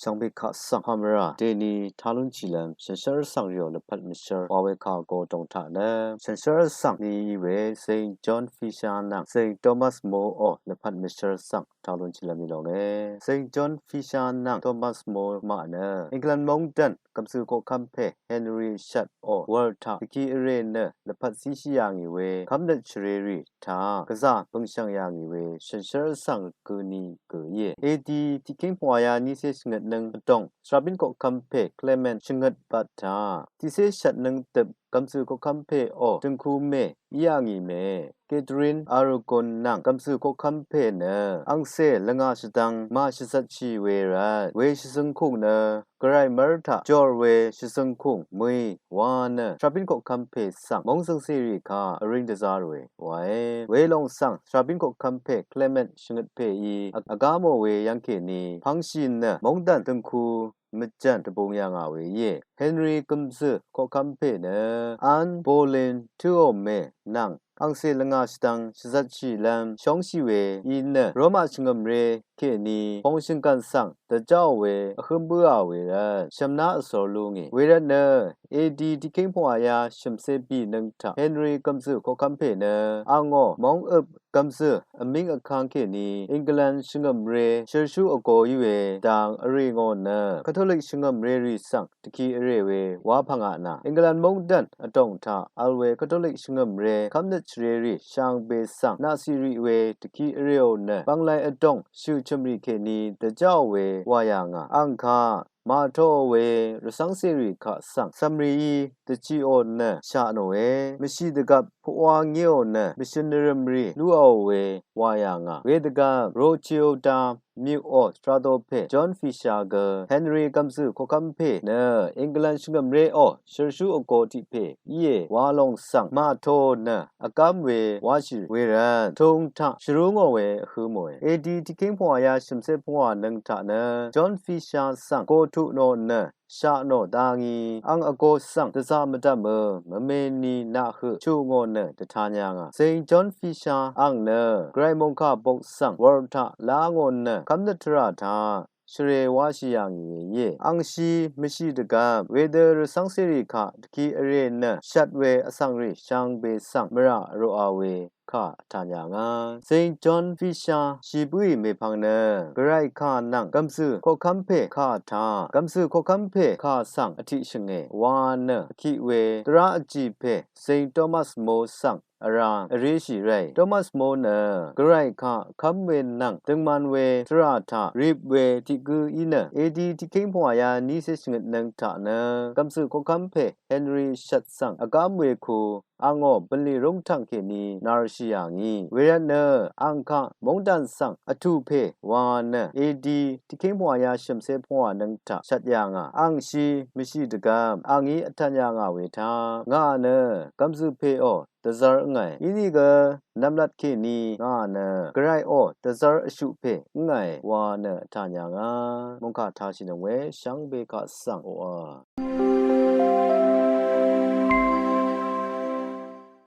ช่างเบคาสังฮามราเดนีทาลุนจิลัมเซนเซอร์สังเรียวเลพัดมิเชอร์วาเวคาโกตงทานะเซนเซอร์สังนีเวเซนจอห์นฟิชานังเซนโทมัสโมโอเลพัดมิเชอร์สังทาลุนจิลัมมิลองเนเซนจอห์นฟิชานังโทมัสโมมานะอังกฤษมองดันกัมซูโกคัมเพเฮนรี่ชัดโอวอลทาตะกี้เรเนเลพัดซิชิยางีเวคัมเดชเรรีทากะซาปงชังยางีเวเซนเซอร์สังกูนีกูเยเอดีที่คิงปวายานิเซสงดนึงตองสราบินก็คัมเพเคลเมนชงดปัตตาที่เซชัดนึงตึบกัมซูก็คัมเพโอตึงคูเมยางีเมเกทรินอารกอนนังกัมซูก็คัมเพเนอังเซละงาชดังมาชิสัชชีเวรัดเวชิซึงคุงเนกรายมรทาจอร์เวชิซึงคุงมุยวานสราบินก็คัมเพสังมงสังซีรีคาอริงเดซาร์เวไวเวลงสังสราบินก็คัมเพเคลเมนชงดเพอีอากาโมเวยังเคนีพังชินเนมงดันตึงคูมจันตะบงยางาเวเยเฮนรี่กัมซึก็คัมเพเนอันโบลินทูโอเมนังอังเซลงาสตังชิซัชิลัมชองชิเวอีเนโรมาชงมเรเคนีพงชิงกันสังตะเจ้าเวอคึมบัวเวรัชัมนาอสอลุงเวรันเนเอดีดิคิงพวายาชิมเซบีนังทาเฮนรี่กัมซึก็คัมเพเนอังโอมองอึบกัมซึอมิงอคังเคนีอังกลันชงมเรเชชูอโกยเวดังอริงอเนคาทอลิกชงมเรรีสังตะคีอเรเววาพังอานาอังกลันมงดันอตองทาอัลเวคาทอลิกชงมเรคัมเนชเรรีชางเบสังนาซีรีเวตะคีอเรโอเนบังไลอตองชูชมรีเคนีตะเจ้าเววายางาอังคามาโทเวรสังเสรีขะสังซัมรีตะจีโอเนชาโนเวมชิดกับพวางเงียวเนมิชนรมรีลูเอาเววายางาเวดกาโรชิโอตามิวออสตราโดเพจอห์นฟิชาเกอร์เฮนรี่กัมซึโคคัมเพเนอังกฤษชงมเรอเชอชูอโกติเพเยวาลงสังมาโทเนอากามเววาชิเวรันทงทะชรุงเวคือมวยเอดีที่คิงพวายาชิมเซพวานังทะเนจอห์นฟิชาสังโกทุโนเนชาโนดางีอังอโกสังตะซามตะเมมเมนีนาฮึชูงอเนตะทาญางาเซนจอห์นฟิชาอังเนไกรมงคาบกสังวอร์ทะลางอนเนคัมเนตราทาชเรวาชิยังเยอังชีมชิดกามเวเดอร์สังเสริคาตะกีอเรเนชัดเวอสังริชังเบสังมระโรอาเวခထာညာငါစိန်ဂျွန်ဖီရှာရှီပွေမေဖောင်နဂရိုက်ခါနန်ကမ်စုခောခမ်ဖေခါထာကမ်စုခောခမ်ဖေခါဆန်အတိရှငေဝါနခိဝေတရာအကြည့်ဖေစိန်တောမတ်မိုဆန်အရာအရေးရှိရိုက်တောမတ်မိုနဂရိုက်ခါခမ်ဝေနန်တင်မန်ဝေထရာထရိပဝေတိကူဤနအေဒီတိခိန်ဖွာယာနီစစ်ငနန်ထနကမ်စုခောခမ်ဖေဟန်ရီရှတ်ဆန်အကမ်ဝေခုอังอปลีรงทังเคนีนารชิยางีเวรเนอังคะมงดันสังอทุเพวานเอดีติคิงพวายาชิมเซพวานังทะชัดยางาอังชีมิชิดกามอังอีอัตัญญางาเวทางาเนกัมซุเพโอตะซาร์ไงอีนี่กนัมลัดเคนีงาเนกไรโอตะซาร์อชุเพไงวาเนทัญญางามงคะทาชินเวชังเบกะสังโออา